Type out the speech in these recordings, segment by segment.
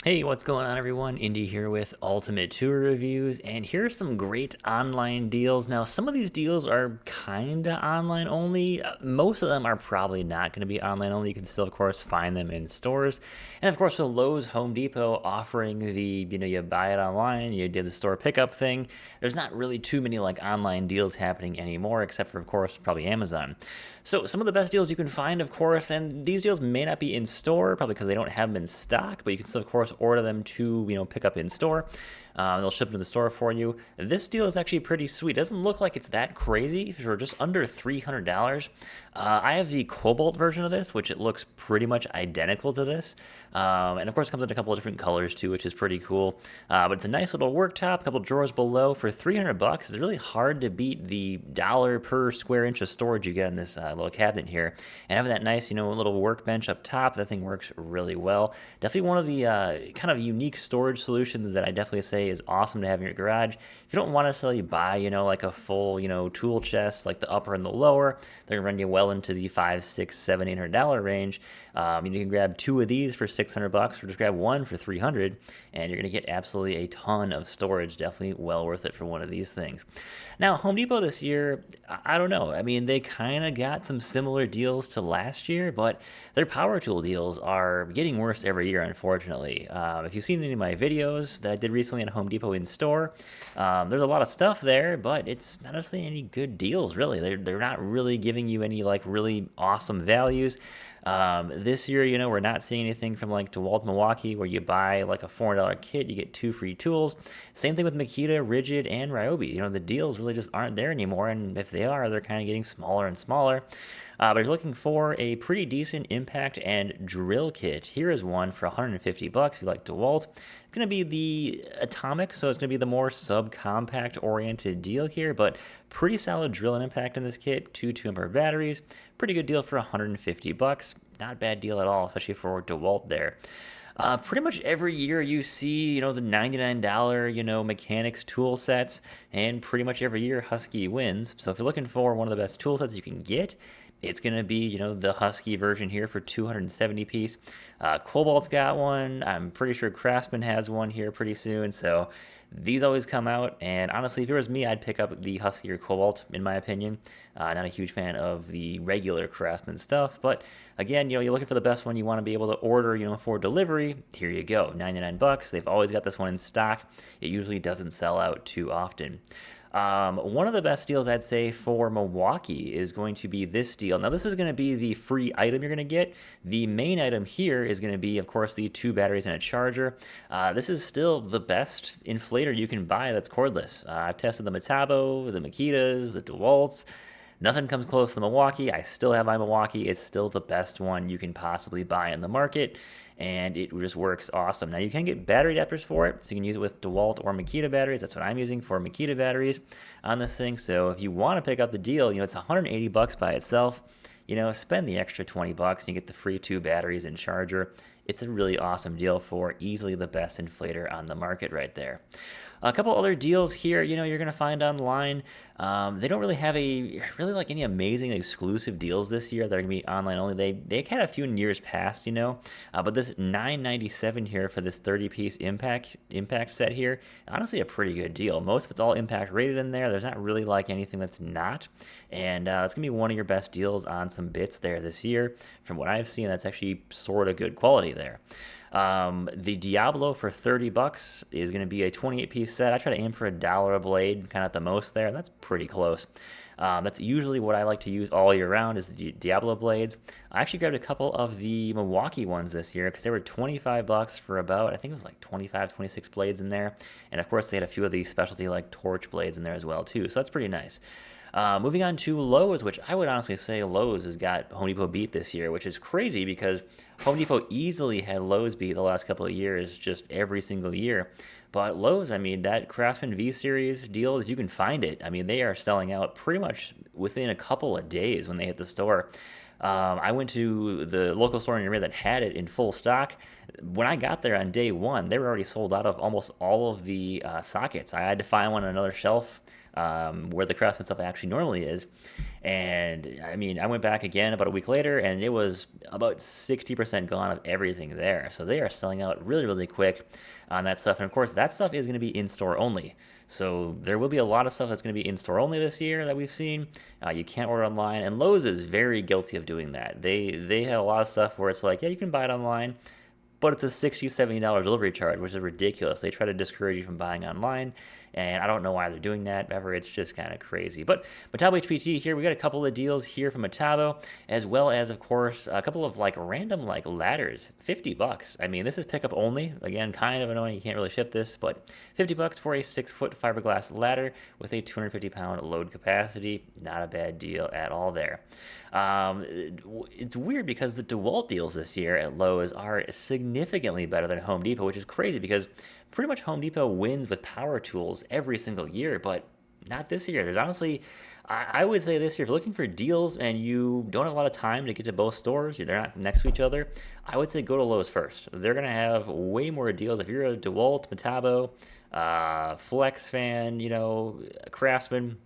Hey, what's going on, everyone? Indy here with Ultimate Tour Reviews, and here are some great online deals. Now, some of these deals are kind of online only. Most of them are probably not going to be online only. You can still, of course, find them in stores. And of course, with Lowe's, Home Depot offering you buy it online, you did the store pickup thing. There's not really too many like online deals happening anymore, except for, of course, probably Amazon. So some of the best deals you can find, of course, and these deals may not be in store, probably because they don't have them in stock, but you can still, of course, order them to pick up in store. They'll ship them to the store for you. This deal is actually pretty sweet. It doesn't look like it's that crazy for just under $300. I have the Cobalt version of this, which it looks pretty much identical to this. And of course, it comes in a couple of different colors too, which is pretty cool. But it's a nice little worktop, a couple drawers below for $300. It's really hard to beat the dollar per square inch of storage you get in this little cabinet here. And having that nice, little workbench up top, that thing works really well. Definitely one of the kind of unique storage solutions that I definitely say is awesome to have in your garage. If you don't want to necessarily buy, like a full, tool chest, like the upper and the lower, they're gonna run you well into the $5, $6, $7, $800 range. You can grab two of these for $600, or just grab one for $300, and you're gonna get absolutely a ton of storage. Definitely well worth it for one of these things. Now, Home Depot this year, I don't know. I mean, they kind of got some similar deals to last year, but their power tool deals are getting worse every year, unfortunately. If you've seen any of my videos that I did recently at Home Depot in store, there's a lot of stuff there, but it's not necessarily any good deals, really. They're not really giving you any like really awesome values. This year, we're not seeing anything from like DeWalt Milwaukee where you buy like a $400 kit, you get two free tools. Same thing with Makita, Rigid, and Ryobi. The deals really just aren't there anymore, and if they are, they're kind of getting smaller and smaller. But if you're looking for a pretty decent impact and drill kit, here is one for $150 if you like DeWalt. It's going to be the Atomic, so it's going to be the more subcompact oriented deal here, but pretty solid drill and impact in this kit. Two 2-ampere batteries, pretty good deal for $150. Not a bad deal at all, especially for DeWalt there. Pretty much every year you see, the $99, mechanics tool sets, and pretty much every year Husky wins. So if you're looking for one of the best tool sets you can get, it's going to be, the Husky version here for 270 piece. Cobalt's got one. I'm pretty sure Craftsman has one here pretty soon. So these always come out. And honestly, if it was me, I'd pick up the Husky or Cobalt, in my opinion. Not a huge fan of the regular Craftsman stuff. But again, you're looking for the best one. You want to be able to order, for delivery. Here you go, $99. They've always got this one in stock. It usually doesn't sell out too often. One of the best deals I'd say for Milwaukee is going to be this deal. Now, this is going to be the free item you're going to get. The main item here is going to be, of course, the two batteries and a charger. This is still the best inflator you can buy that's cordless. I've tested the Metabo, the Makitas, the DeWalts. Nothing comes close to the Milwaukee. I still have my Milwaukee. It's still the best one you can possibly buy in the market, and it just works awesome. Now, you can get battery adapters for it, so you can use it with DeWalt or Makita batteries. That's what I'm using for Makita batteries on this thing. So if you want to pick up the deal, it's $180 by itself. Spend the extra $20 and you get the free two batteries and charger. It's a really awesome deal for easily the best inflator on the market right there. A couple other deals here, you're going to find online. They don't really have any amazing exclusive deals this year that are going to be online only. They had a few in years past, but this $997 here for this 30-piece impact set here, honestly a pretty good deal. Most of it's all impact rated in there. There's not really like anything that's not, and it's going to be one of your best deals on some bits there this year. From what I've seen, that's actually sort of good quality there. The Diablo for $30 is going to be a 28-piece set. I try to aim for $1 a blade, kind of at the most there. That's pretty close. That's usually what I like to use all year round is the Diablo blades. I actually grabbed a couple of the Milwaukee ones this year because they were $25 for about, I think it was like 25, 26 blades in there. And of course, they had a few of these specialty like torch blades in there as well too. So that's pretty nice. Moving on to Lowe's, which I would honestly say Lowe's has got Home Depot beat this year, which is crazy because Home Depot easily had Lowe's beat the last couple of years, just every single year. But Lowe's, that Craftsman V-Series deal, if you can find it, they are selling out pretty much within a couple of days when they hit the store. I went to the local store in the area that had it in full stock. When I got there on day one, they were already sold out of almost all of the sockets. I had to find one on another shelf where the Craftsman stuff actually normally is. And I mean, I went back again about a week later, and it was about 60% gone of everything there. So they are selling out really, really quick on that stuff. And of course, that stuff is going to be in store only. So there will be a lot of stuff that's going to be in store only this year that we've seen. You can't order online, and Lowe's is very guilty of doing that. They have a lot of stuff where it's like, yeah, you can buy it online, but it's a $60, $70 delivery charge, which is ridiculous. They try to discourage you from buying online, and I don't know why they're doing that ever. It's just kind of crazy. But Metabo HPT here, we got a couple of deals here from Metabo, as well as, of course, a couple of like random like ladders, $50. I mean, this is pickup only. Again, kind of annoying. You can't really ship this, but $50 for a 6-foot fiberglass ladder with a 250-pound load capacity. Not a bad deal at all there. It's weird because the DeWalt deals this year at Lowe's are significantly better than Home Depot, which is crazy because pretty much Home Depot wins with power tools every single year, but not this year. There's honestly, I would say this year, if you're looking for deals and you don't have a lot of time to get to both stores, they're not next to each other, I would say go to Lowe's first. They're going to have way more deals. If you're a DeWalt, Metabo, Flex fan, Craftsman,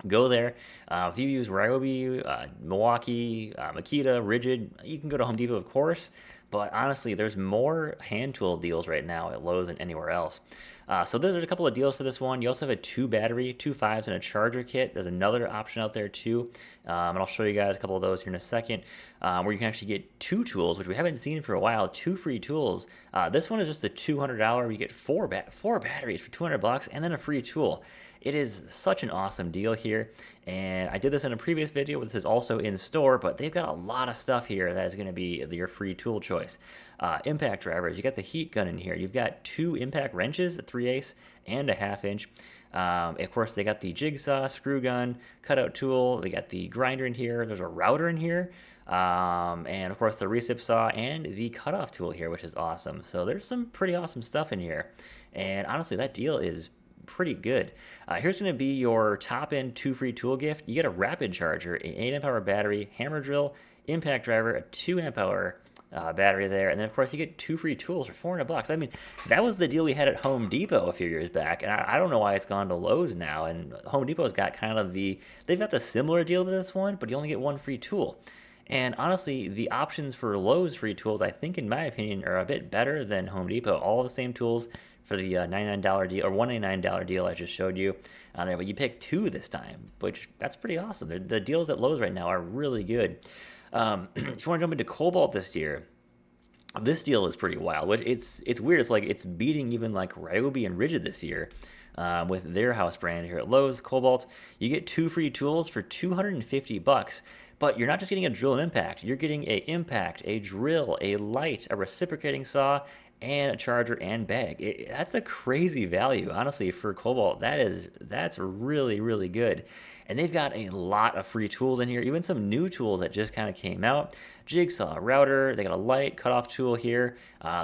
go there. If you use Ryobi, Milwaukee, Makita, Rigid, you can go to Home Depot, of course. But honestly, there's more hand tool deals right now at Lowe's than anywhere else. So there's a couple of deals for this one. You also have a 2-battery, 2 5s, and a charger kit. There's another option out there too. And I'll show you guys a couple of those here in a second, where you can actually get 2 tools, which we haven't seen for a while, 2 free tools. This one is just the $200. You get 4 batteries for $200 and then a free tool. It is such an awesome deal here, and I did this in a previous video, but this is also in store, but they've got a lot of stuff here that is going to be your free tool choice. Impact drivers, you got the heat gun in here, you've got 2 impact wrenches, a 3/8 and a 1/2 inch. Of course, they got the jigsaw, screw gun, cutout tool, they got the grinder in here, there's a router in here, and of course the recip saw and the cutoff tool here, which is awesome. So there's some pretty awesome stuff in here, and honestly, that deal is pretty good. Here's going to be your top-end 2 free tool gift. You get a rapid charger, an 8-amp-hour battery, hammer drill, impact driver, a 2-amp-hour battery there, and then of course you get 2 free tools for $400. I mean, that was the deal we had at Home Depot a few years back, and I don't know why it's gone to Lowe's now. And Home Depot's got kind of they've got the similar deal to this one, but you only get 1 free tool. And honestly, the options for Lowe's free tools, I think, in my opinion, are a bit better than Home Depot. All the same tools for the $99 deal or $199 deal I just showed you on there, but you pick 2 this time, which that's pretty awesome. The deals at Lowe's right now are really good. If you want to jump into Cobalt this year, this deal is pretty wild. Which it's weird. It's like it's beating even like Ryobi and Rigid this year. With their house brand here at Lowe's, Cobalt, you get 2 free tools for $250. But you're not just getting a drill and impact. You're getting a impact, a drill, a light, a reciprocating saw, and a charger and bag. That's a crazy value, honestly, for Cobalt. That's really, really good. And they've got a lot of free tools in here, even some new tools that just kind of came out. Jigsaw, router, they got a light cutoff tool here.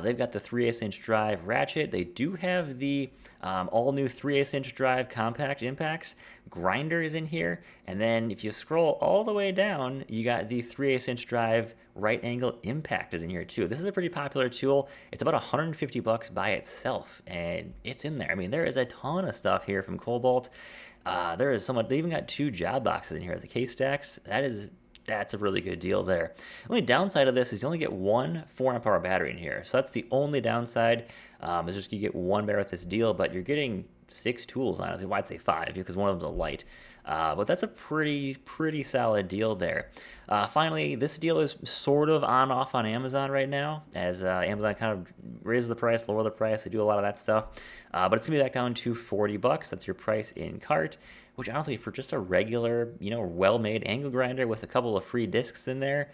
They've got the 3/8 inch drive ratchet. They do have the all new 3/8 inch drive compact impacts. Grinder is in here. And then if you scroll all the way down, you got the 3/8 inch drive right angle impact is in here too. This is a pretty popular tool. It's about $150 by itself, and it's in there. I mean, there is a ton of stuff here from Cobalt. There is someone, they even got 2 job boxes in here. The case stacks, that's a really good deal there. The only downside of this is you only get 1 4-amp-hour battery in here. So that's the only downside, is just you get 1 battery with this deal, but you're getting 6 tools, honestly. Well, I'd say 5 because one of them's a light. But that's a pretty solid deal there. Finally, this deal is sort of on-off on Amazon right now, as Amazon kind of raises the price, lower the price. They do a lot of that stuff. But it's going to be back down to $40. That's your price in cart, which honestly, for just a regular, well-made angle grinder with a couple of free discs in there,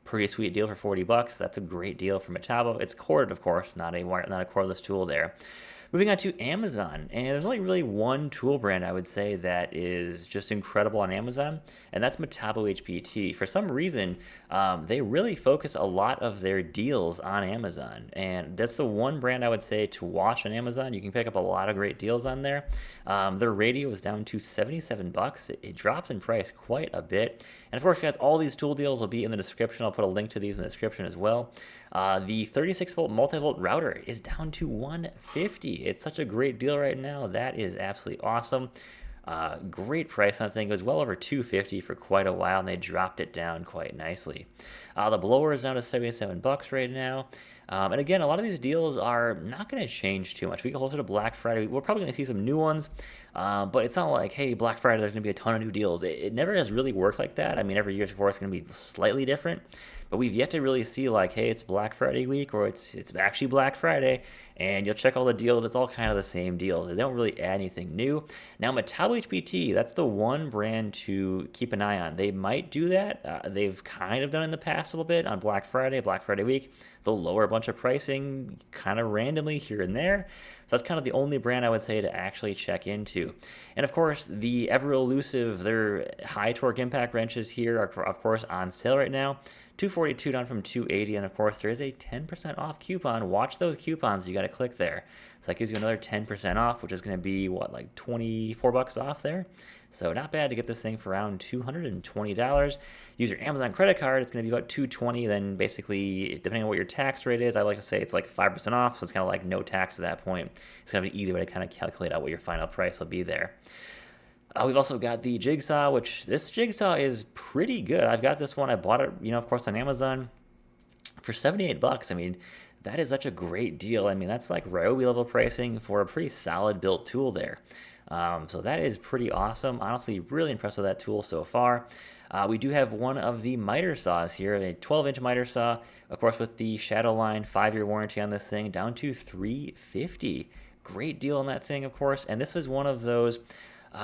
pretty sweet deal for $40. That's a great deal for Metabo. It's corded, of course, not a cordless tool there. Moving on to Amazon, and there's only really one tool brand I would say that is just incredible on Amazon, and that's Metabo HPT. For some reason, they really focus a lot of their deals on Amazon, and that's the one brand I would say to watch on Amazon. You can pick up a lot of great deals on there. Their radio is down to $77. It drops in price quite a bit, and of course, guys, all these tool deals will be in the description. I'll put a link to these in the description as well. The 36-volt multi-volt router is down to $150. It's such a great deal right now. That is absolutely awesome. Great price on that thing. It was well over 250 for quite a while, and they dropped it down quite nicely. The blower is down to 77 bucks right now. And again, a lot of these deals are not going to change too much. We get closer to Black Friday, we're probably going to see some new ones, but it's not like, hey, Black Friday, there's going to be a ton of new deals. It never has really worked like that. I mean, every year, of course, it's going to be slightly different, but we've yet to really see like, hey, it's Black Friday week, or it's actually Black Friday, and you'll check all the deals. It's all kind of the same deals. They don't really add anything new. Now, Metabo HPT, that's the one brand to keep an eye on. They might do that. They've kind of done it in the past a little bit on Black Friday week. They'll lower a bunch of pricing kind of randomly here and there. So that's kind of the only brand I would say to actually check into. And of course, the ever elusive, their high torque impact wrenches here are of course on sale right now. 242 down from 280, and of course there is a 10% off coupon. Watch those coupons. You got to click there. So that gives you another 10% off, which is going to be what, like 24 bucks off there. So not bad to get this thing for around $220. Use your Amazon credit card. It's going to be about $220. Then basically, depending on what your tax rate is, I like to say it's like 5% off. So it's kind of like no tax at that point. It's kind of an easy way to kind of calculate out what your final price will be there. We've also got the Jigsaw, which this Jigsaw is pretty good. I've got this one. I bought it, of course, on Amazon for 78 bucks. I mean, that is such a great deal. I mean, that's like Ryobi level pricing for a pretty solid built tool there. So that is pretty awesome. Honestly, really impressed with that tool so far. We do have one of the miter saws here, a 12-inch miter saw, of course, with the Shadowline 5-year warranty on this thing, down to $350. Great deal on that thing, of course. And this is one of those.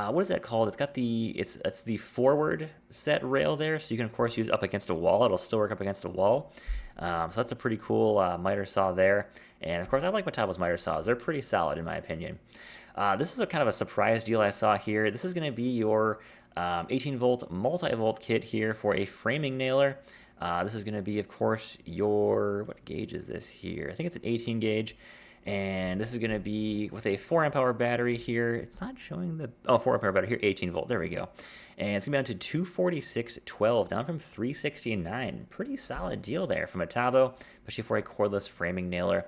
What is that called? It's got it's the forward set rail there, so you can of course use it up against a wall. It'll still work up against a wall. So that's a pretty cool miter saw there. And of course, I like Metabo's miter saws. They're pretty solid in my opinion. This is a kind of a surprise deal I saw here. This is going to be your 18-volt multi-volt kit here for a framing nailer. This is going to be, of course, what gauge is this here? I think it's an 18 gauge. And this is going to be with a 4 amp hour battery here. It's not showing 4 amp hour battery here, 18 volt. There we go. And it's going to be down to 246.12, down from 369. Pretty solid deal there from Metabo, especially for a cordless framing nailer.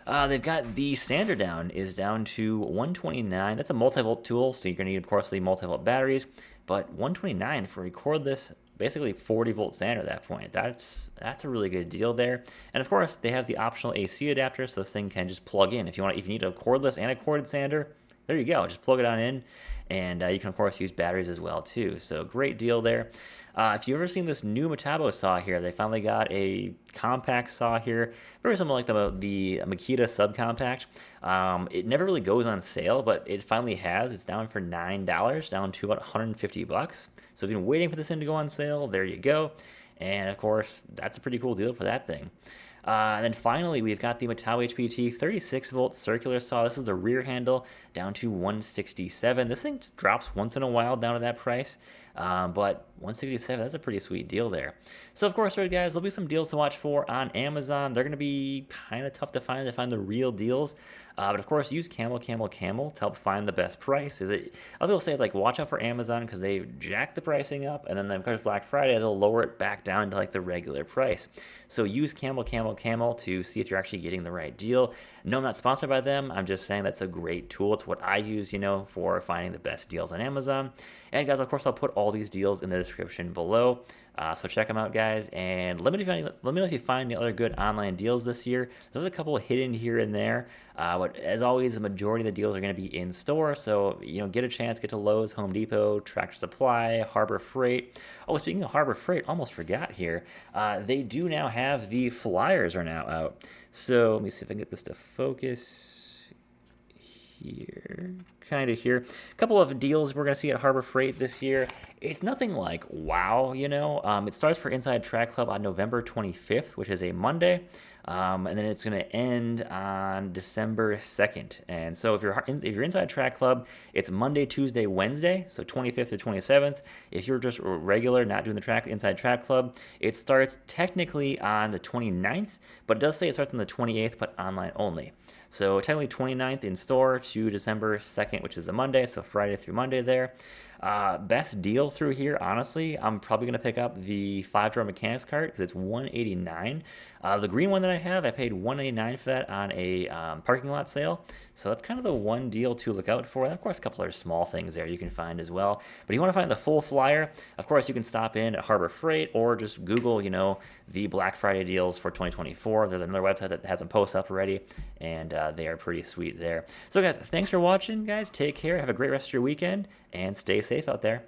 They've got the sander is down to 129. That's a multi-volt tool, so you're going to need, of course, the multi-volt batteries. But 129 for a cordless, basically 40-volt sander at that point. That's a really good deal there. And of course, they have the optional AC adapter, so this thing can just plug in. If you need a cordless and a corded sander, there you go. Just plug it on in, and you can of course use batteries as well too. So great deal there. If you've ever seen this new Metabo saw here, they finally got a compact saw here, very similar like the Makita subcompact. It never really goes on sale, but it finally has. It's down for $9, down to about 150 bucks. So if you've been waiting for this thing to go on sale, there you go. And of course, that's a pretty cool deal for that thing. And then finally, we've got the Metabo HPT 36-volt circular saw. This is the rear handle, down to $167. This thing just drops once in a while down to that price. But $167, that's a pretty sweet deal there. So of course, right, guys, there'll be some deals to watch for on Amazon. They're going to be kind of tough to find the real deals. But of course, use Camel to help find the best price. Other people say, like, watch out for Amazon because they jack the pricing up, and then of course Black Friday, they'll lower it back down to like the regular price. So use Camel to see if you're actually getting the right deal. No, I'm not sponsored by them. I'm just saying that's a great tool. It's what I use, for finding the best deals on Amazon. And guys, of course, I'll put all these deals in the description below. So check them out, guys. And let me know if you find the other good online deals this year. There's a couple hidden here and there. But as always, the majority of the deals are going to be in store. So, get a chance, get to Lowe's, Home Depot, Tractor Supply, Harbor Freight. Oh, speaking of Harbor Freight, almost forgot here. They do now have the flyers are now out. So let me see if I can get this to focus here. Kind of here. A couple of deals we're going to see at Harbor Freight this year. It's nothing like wow, It starts for Inside Track Club on November 25th, which is a Monday. And then it's going to end on December 2nd. And so if you're Inside Track Club, it's Monday, Tuesday, Wednesday, so 25th to 27th. If you're just regular, not doing the Inside Track Club, it starts technically on the 29th, but it does say it starts on the 28th, but online only. So technically 29th in store to December 2nd, which is a Monday, so Friday through Monday there. Best deal through here, honestly, I'm probably gonna pick up the 5-drawer mechanics cart because it's 189. The green one that I have, I paid 189 for that on a parking lot sale. So that's kind of the one deal to look out for. And of course, a couple other small things there you can find as well. But if you want to find the full flyer, of course, you can stop in at Harbor Freight or just Google, the Black Friday deals for 2024. There's another website that has them posts up already, and they are pretty sweet there. So guys, thanks for watching, guys. Take care. Have a great rest of your weekend, and stay safe out there.